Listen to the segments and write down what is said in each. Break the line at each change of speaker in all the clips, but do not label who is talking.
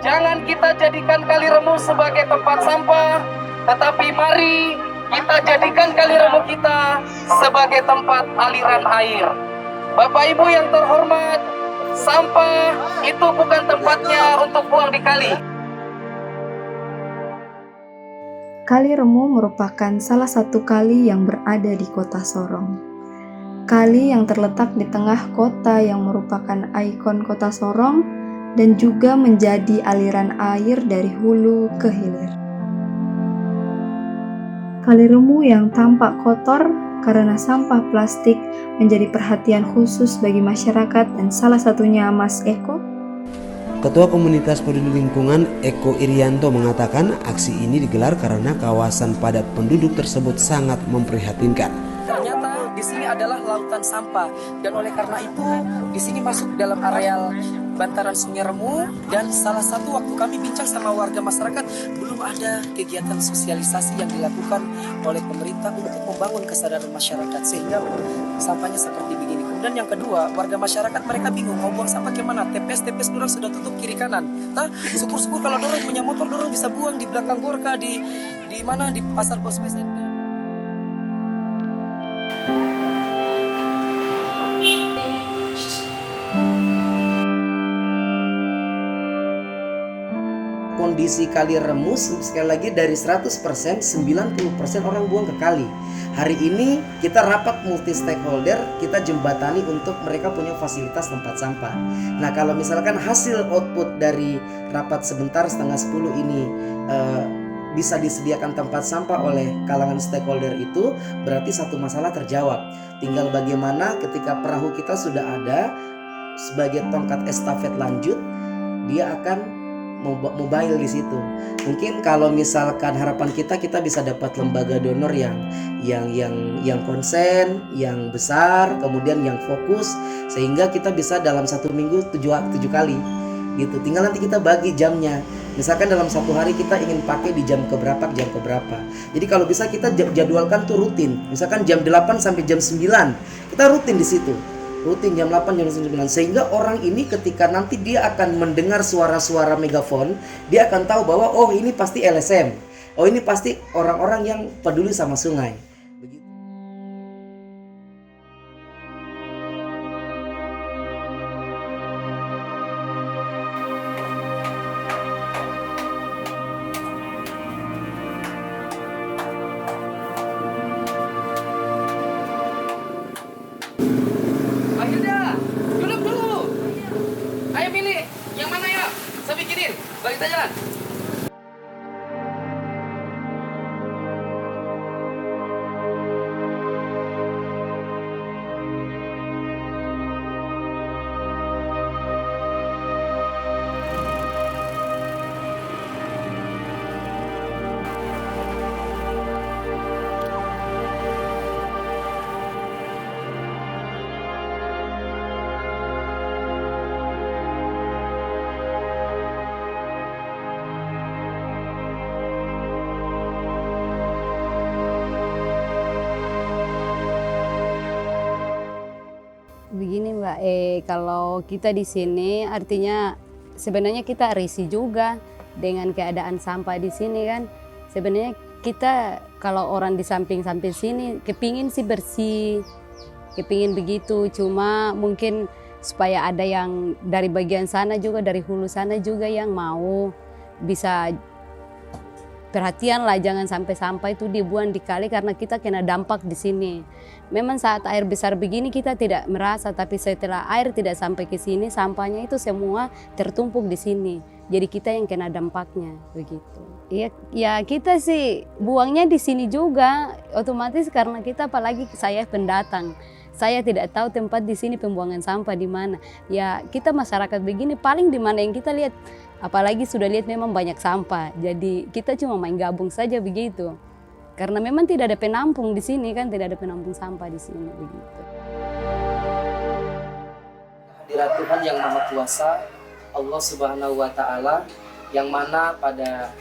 Jangan kita jadikan Kali Remu sebagai tempat sampah, tetapi mari kita jadikan Kali Remu kita sebagai tempat aliran air. Bapak Ibu yang terhormat, sampah itu bukan tempatnya untuk buang di kali.
Kali Remu merupakan salah satu kali yang berada di kota Sorong. Kali yang terletak di tengah kota yang merupakan ikon kota Sorong dan juga menjadi aliran air dari hulu ke hilir. Kali Remu yang tampak kotor karena sampah plastik menjadi perhatian khusus bagi masyarakat dan salah satunya Mas Eko.
Ketua Komunitas Peduli Lingkungan Eko Irianto mengatakan aksi ini digelar karena kawasan padat penduduk tersebut sangat memprihatinkan.
Ternyata di sini adalah lautan sampah dan oleh karena itu di sini masuk dalam areal bantaran Sungai Remu, dan salah satu waktu kami bincang sama warga masyarakat belum ada kegiatan sosialisasi yang dilakukan oleh pemerintah untuk membangun kesadaran masyarakat sehingga sampahnya seperti begini. Kemudian yang kedua, warga masyarakat mereka bingung mau buang sampah kemana. TPS dorang sudah tutup kiri kanan. Nah, syukur-syukur kalau dorang punya motor dorang bisa buang di belakang Gorka di mana di pasar Bosmesen.
Kondisi Kali Remu sekali lagi dari 100%, 90% orang buang ke kali. Hari ini kita rapat multi stakeholder, kita jembatani untuk mereka punya fasilitas tempat sampah. Nah, kalau misalkan hasil output dari rapat sebentar setengah 10 ini bisa disediakan tempat sampah oleh kalangan stakeholder itu, berarti satu masalah terjawab. Tinggal bagaimana ketika perahu kita sudah ada sebagai tongkat estafet lanjut, dia akan mobile di situ. Mungkin kalau misalkan harapan kita bisa dapat lembaga donor yang konsen, yang besar, kemudian yang fokus, sehingga kita bisa dalam satu minggu 7 kali gitu. Tinggal nanti kita bagi jamnya. Misalkan dalam satu hari kita ingin pakai di jam keberapa. Jadi kalau bisa kita jadwalkan tuh rutin. Misalkan jam 8 sampai jam 9 kita rutin di situ. Rutin jam 8 jam 9, sehingga orang ini ketika nanti dia akan mendengar suara-suara megafon, dia akan tahu bahwa oh ini pasti LSM, oh ini pasti orang-orang yang peduli sama sungai. Begitu.
Duduk dulu. Ayo pilih yang mana ya? Saya bikinin. Bagi kita jalan.
Begini Mbak, kalau kita di sini artinya sebenarnya kita risih juga dengan keadaan sampah di sini kan. Sebenarnya kita kalau orang di samping-samping sini kepingin sih bersih, kepingin begitu. Cuma mungkin supaya ada yang dari bagian sana juga, dari hulu sana juga yang mau bisa perhatian lah, jangan sampai sampah itu dibuang di kali karena kita kena dampak di sini. Memang saat air besar begini kita tidak merasa, tapi setelah air tidak sampai ke sini, sampahnya itu semua tertumpuk di sini. Jadi kita yang kena dampaknya begitu. Ya kita sih buangnya di sini juga, otomatis karena kita apalagi saya pendatang. Saya tidak tahu tempat di sini pembuangan sampah di mana. Ya kita masyarakat begini paling di mana yang kita lihat. Apalagi sudah lihat memang banyak sampah, jadi kita cuma main gabung saja begitu. Karena memang tidak ada penampung di sini kan, tidak ada penampung sampah di sini begitu.
Hadirat Tuhan yang Maha Kuasa, Allah Subhanahu wa Ta'ala, yang mana pada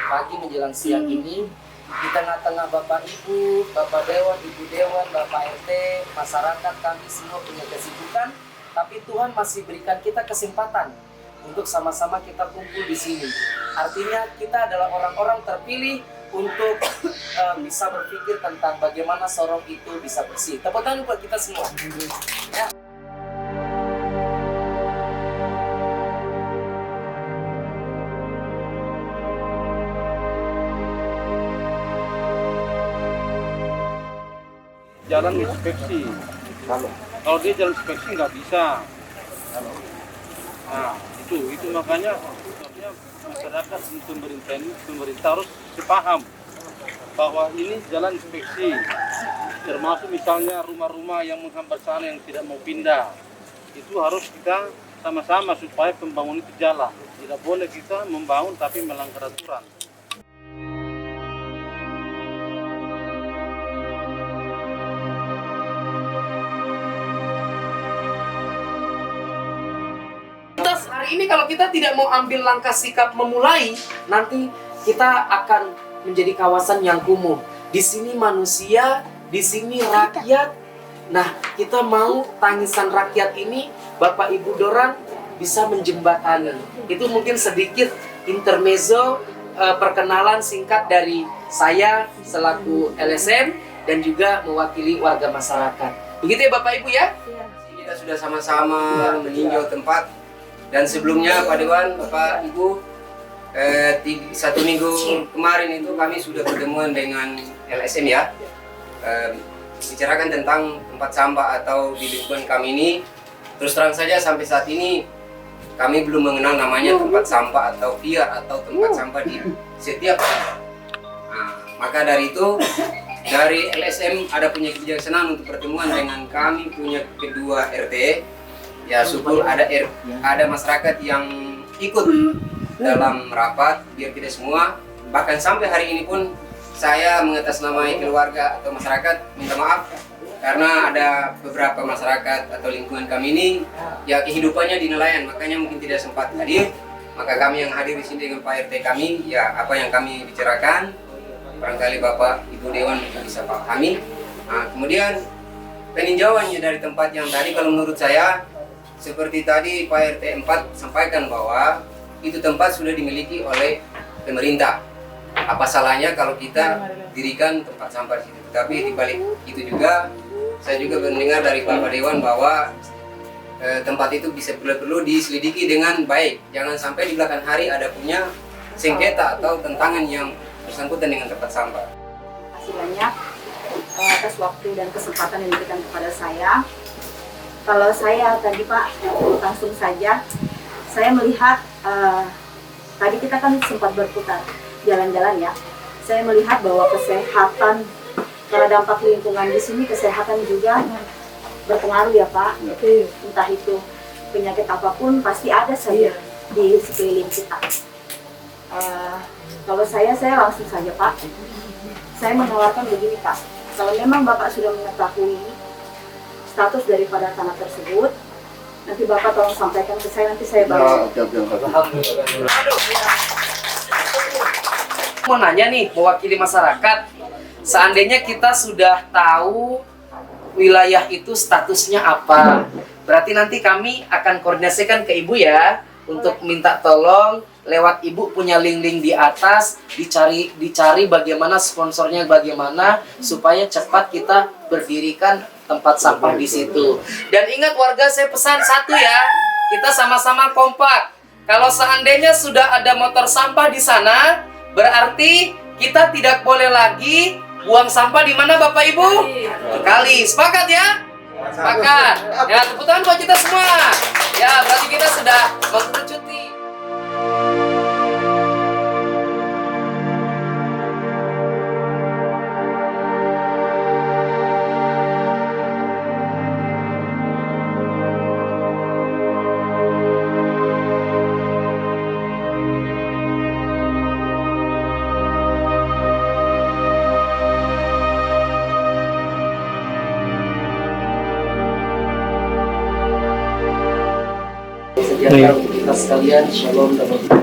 pagi menjelang siang ini di tengah-tengah Bapak Ibu, Bapak Dewan, Ibu Dewan, Bapak RT, masyarakat kami semua punya kesibukan, tapi Tuhan masih berikan kita kesempatan untuk sama-sama kita kumpul di sini. Artinya kita adalah orang-orang terpilih untuk bisa berpikir tentang bagaimana Sorong itu bisa bersih. Tepuk tangan buat kita semua. Ya.
Jalan inspeksi. Kalau dia jalan inspeksi nggak bisa. Nah, itu makanya sebenarnya masyarakat pemerintah harus sepaham bahwa ini jalan inspeksi. Termasuk misalnya rumah-rumah yang menghambat sana yang tidak mau pindah. Itu harus kita sama-sama supaya pembangunan itu jalan. Tidak boleh kita membangun tapi melanggar aturan.
Hari ini kalau kita tidak mau ambil langkah sikap memulai, nanti kita akan menjadi kawasan yang kumuh. Di sini manusia, di sini rakyat. Nah, kita mau tangisan rakyat ini, Bapak Ibu Doran bisa menjembatani. Itu mungkin sedikit intermezzo perkenalan singkat dari saya selaku LSM dan juga mewakili warga masyarakat. Begitu ya Bapak Ibu ya?
Kita sudah sama-sama meninjau tempat. Dan sebelumnya Pak Dewan, Bapak Ibu, 1 minggu kemarin itu kami sudah pertemuan dengan LSM ya, bicarakan tentang tempat sampah atau di lingkungan kami ini. Terus terang saja sampai saat ini kami belum mengenal namanya tempat sampah atau pier atau tempat sampah di setiap tempat. Nah, maka dari itu dari LSM ada punya kebijaksanaan untuk pertemuan dengan kami punya kedua RT. Ya syukur ada masyarakat yang ikut dalam rapat biar tidak semua. Bahkan sampai hari ini pun saya mengatasnamai keluarga atau masyarakat minta maaf karena ada beberapa masyarakat atau lingkungan kami ini ya kehidupannya di nelayan, makanya mungkin tidak sempat hadir. Maka kami yang hadir di sini dengan Pak RT kami, ya apa yang kami bicarakan barangkali Bapak Ibu Dewan bisa pahami. Nah, kemudian peninjauannya dari tempat yang tadi kalau menurut saya seperti tadi Pak RT 4 sampaikan bahwa itu tempat sudah dimiliki oleh pemerintah. Apa salahnya kalau kita dirikan tempat sampah di situ? Tapi di balik itu juga, saya juga mendengar dari Bapak Dewan bahwa tempat itu bisa perlu diselidiki dengan baik. Jangan sampai di belakang hari ada punya sengketa atau tentangan yang bersangkutan dengan tempat sampah.
Terima kasih banyak atas waktu dan kesempatan yang diberikan kepada saya. Kalau saya tadi Pak, langsung saja, saya melihat tadi kita kan sempat berputar jalan-jalan ya. Saya melihat bahwa kesehatan, karena dampak lingkungan di sini kesehatan juga berpengaruh ya Pak. Entah itu penyakit apapun pasti ada saja di sekeliling kita. Kalau saya langsung saja Pak. Saya menawarkan begini Pak. Kalau memang Bapak sudah mengetahui status daripada tanah tersebut, nanti Bapak tolong sampaikan ke saya, nanti saya bawa.
Mau nanya nih, mewakili masyarakat, seandainya kita sudah tahu wilayah itu statusnya apa, berarti nanti kami akan koordinasikan ke Ibu ya, untuk minta tolong lewat Ibu punya link-link di atas, dicari bagaimana sponsornya bagaimana, supaya cepat kita berdirikan tempat sampah di situ. Dan ingat warga, saya pesan satu ya, kita sama-sama kompak. Kalau seandainya sudah ada motor sampah di sana, berarti kita tidak boleh lagi buang sampah di mana Bapak Ibu? Kali. Sepakat ya? Sepakat. Ya, tepuk tangan buat kita semua. Ya, berarti kita sudah mengerucuti. Sejahtera untuk kita sekalian, shalom dan berkah.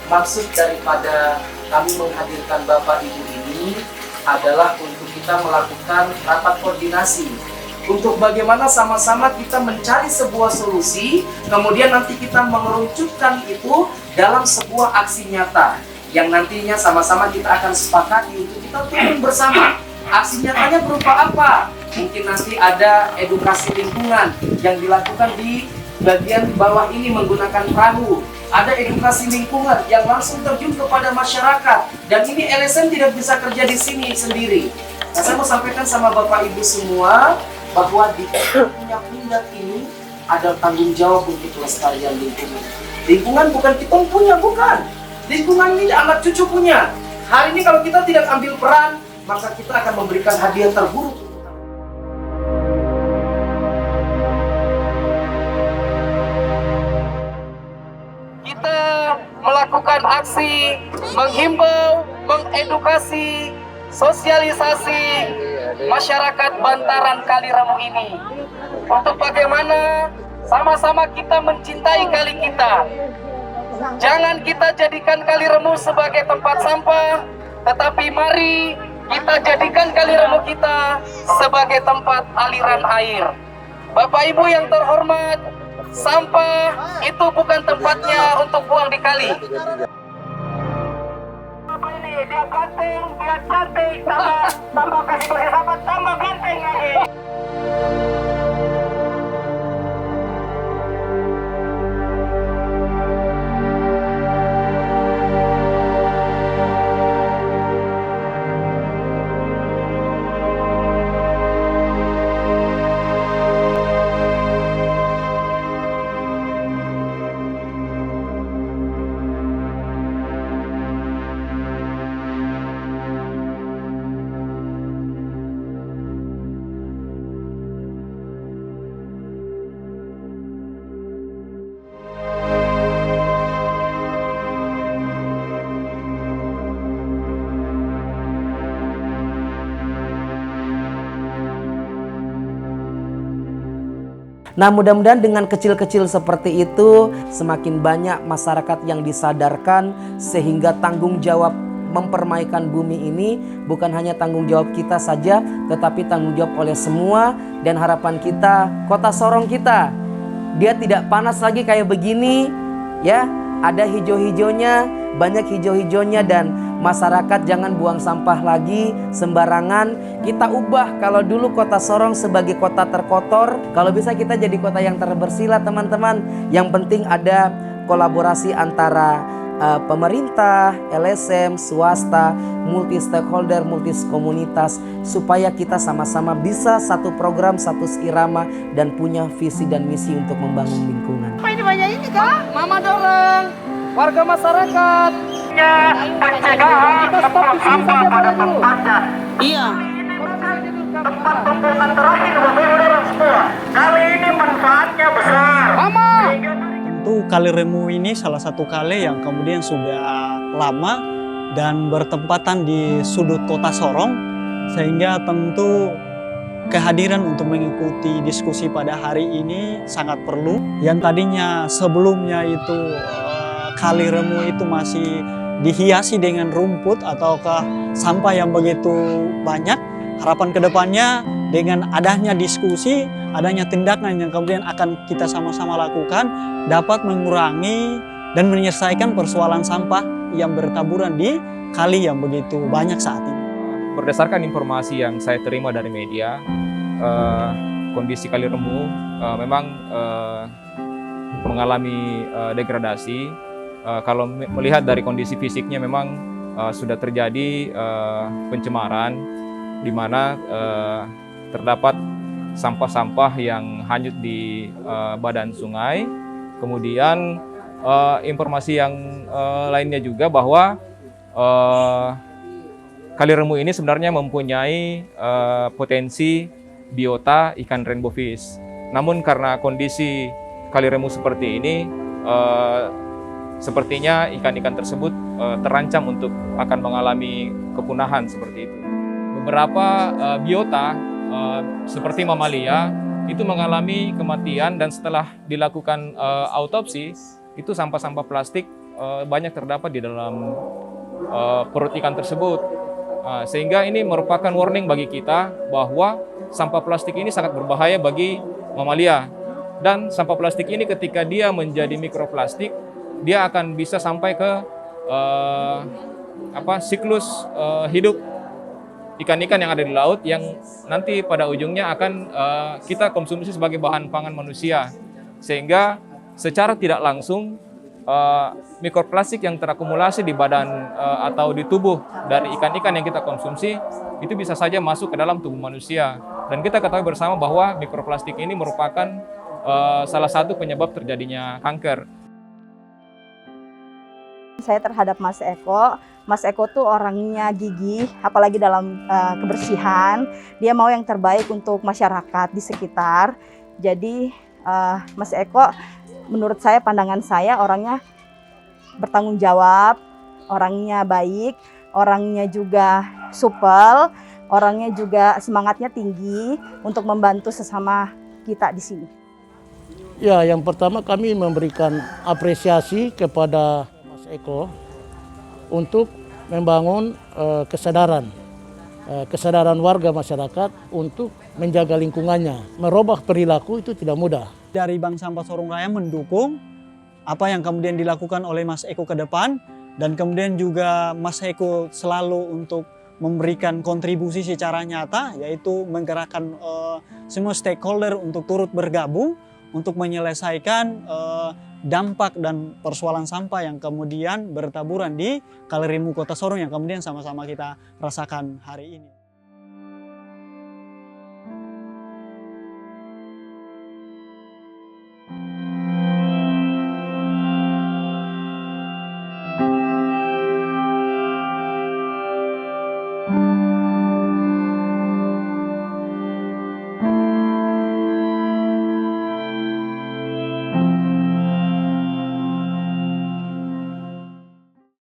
Maksud daripada kami menghadirkan Bapak Ibu ini adalah untuk kita melakukan rapat koordinasi untuk bagaimana sama-sama kita mencari sebuah solusi, kemudian nanti kita mengerucutkan itu dalam sebuah aksi nyata yang nantinya sama-sama kita akan sepakati untuk kita turun bersama. Aksi nyatanya berupa apa? Mungkin nanti ada edukasi lingkungan yang dilakukan di bagian bawah ini menggunakan perahu. Ada edukasi lingkungan yang langsung terjun kepada masyarakat. Dan ini LSM tidak bisa kerja di sini sendiri. Nah, saya mau sampaikan sama Bapak Ibu semua bahwa di punya pundak ini ada tanggung jawab untuk kelestarian lingkungan. Lingkungan bukan kita punya, bukan. Lingkungan ini anak cucu punya. Hari ini kalau kita tidak ambil peran, maka kita akan memberikan hadiah terburuk. Kita melakukan aksi, menghimbau, mengedukasi, sosialisasi masyarakat bantaran Kali Remu ini untuk bagaimana sama-sama kita mencintai kali kita. Jangan kita jadikan Kali Remu sebagai tempat sampah, tetapi mari kita jadikan Kali Remu kita sebagai tempat aliran air. Bapak Ibu yang terhormat, sampah itu bukan tempatnya untuk buang di kali. Dia ganteng, dia cantik, tambah kasih bersih sahabat, tambah ganteng lagi.
Nah, mudah-mudahan dengan kecil-kecil seperti itu semakin banyak masyarakat yang disadarkan sehingga tanggung jawab mempermaikan bumi ini bukan hanya tanggung jawab kita saja, tetapi tanggung jawab oleh semua. Dan harapan kita, Kota Sorong kita, dia tidak panas lagi kayak begini, ya. Ada hijau-hijaunya, banyak hijau-hijaunya, dan masyarakat jangan buang sampah lagi sembarangan. Kita ubah, kalau dulu Kota Sorong sebagai kota terkotor, kalau bisa kita jadi kota yang terbersih lah teman-teman. Yang penting ada kolaborasi antara pemerintah, LSM, swasta, multi stakeholder, multi komunitas, supaya kita sama-sama bisa satu program, satu irama, dan punya visi dan misi untuk membangun lingkungan.
Apa ini banyak ini kak? Mama dorong warga masyarakat. Ya, pencegahan tempat sampah pada tempatnya. Iya. Tempat pembuangan terakhir berbeda semua. Kali ini manfaatnya besar. Mama.
Tentu Kali Remu ini salah satu kali yang kemudian sudah lama dan bertempatan di sudut Kota Sorong, sehingga tentu kehadiran untuk mengikuti diskusi pada hari ini sangat perlu. Yang tadinya sebelumnya itu Kali Remu itu masih dihiasi dengan rumput ataukah sampah yang begitu banyak. Harapan kedepannya dengan adanya diskusi, adanya tindakan yang kemudian akan kita sama-sama lakukan dapat mengurangi dan menyelesaikan persoalan sampah yang bertaburan di kali yang begitu banyak saat ini.
Berdasarkan informasi yang saya terima dari media, kondisi Kali Remu memang mengalami degradasi. Kalau melihat dari kondisi fisiknya memang sudah terjadi pencemaran, di mana terdapat sampah-sampah yang hanyut di badan sungai. Kemudian informasi yang lainnya juga bahwa Kali Remu ini sebenarnya mempunyai potensi biota ikan rainbow fish. Namun karena kondisi Kali Remu seperti ini, sepertinya ikan-ikan tersebut terancam untuk akan mengalami kepunahan seperti itu. Beberapa biota seperti mamalia itu mengalami kematian, dan setelah dilakukan autopsi itu sampah-sampah plastik banyak terdapat di dalam perut ikan tersebut. Sehingga ini merupakan warning bagi kita bahwa sampah plastik ini sangat berbahaya bagi mamalia. Dan sampah plastik ini ketika dia menjadi mikroplastik, dia akan bisa sampai ke siklus hidup ikan-ikan yang ada di laut yang nanti pada ujungnya akan kita konsumsi sebagai bahan pangan manusia. Sehingga secara tidak langsung mikroplastik yang terakumulasi di badan atau di tubuh dari ikan-ikan yang kita konsumsi itu bisa saja masuk ke dalam tubuh manusia. Dan kita ketahui bersama bahwa mikroplastik ini merupakan salah satu penyebab terjadinya kanker.
Saya terhadap Mas Eko. Mas Eko tuh orangnya gigih, apalagi dalam kebersihan. Dia mau yang terbaik untuk masyarakat di sekitar. Jadi Mas Eko, menurut saya, pandangan saya, orangnya bertanggung jawab, orangnya baik, orangnya juga supel, orangnya juga semangatnya tinggi untuk membantu sesama kita di sini.
Ya, yang pertama kami memberikan apresiasi kepada Mas Eko untuk membangun kesadaran warga masyarakat untuk menjaga lingkungannya. Merubah perilaku itu tidak mudah.
Dari Bank Sampah Sorong Raya mendukung apa yang kemudian dilakukan oleh Mas Eko ke depan, dan kemudian juga Mas Eko selalu untuk memberikan kontribusi secara nyata, yaitu menggerakkan semua stakeholder untuk turut bergabung untuk menyelesaikan dampak dan persoalan sampah yang kemudian bertaburan di Kali Remu Kota Sorong yang kemudian sama-sama kita rasakan hari ini.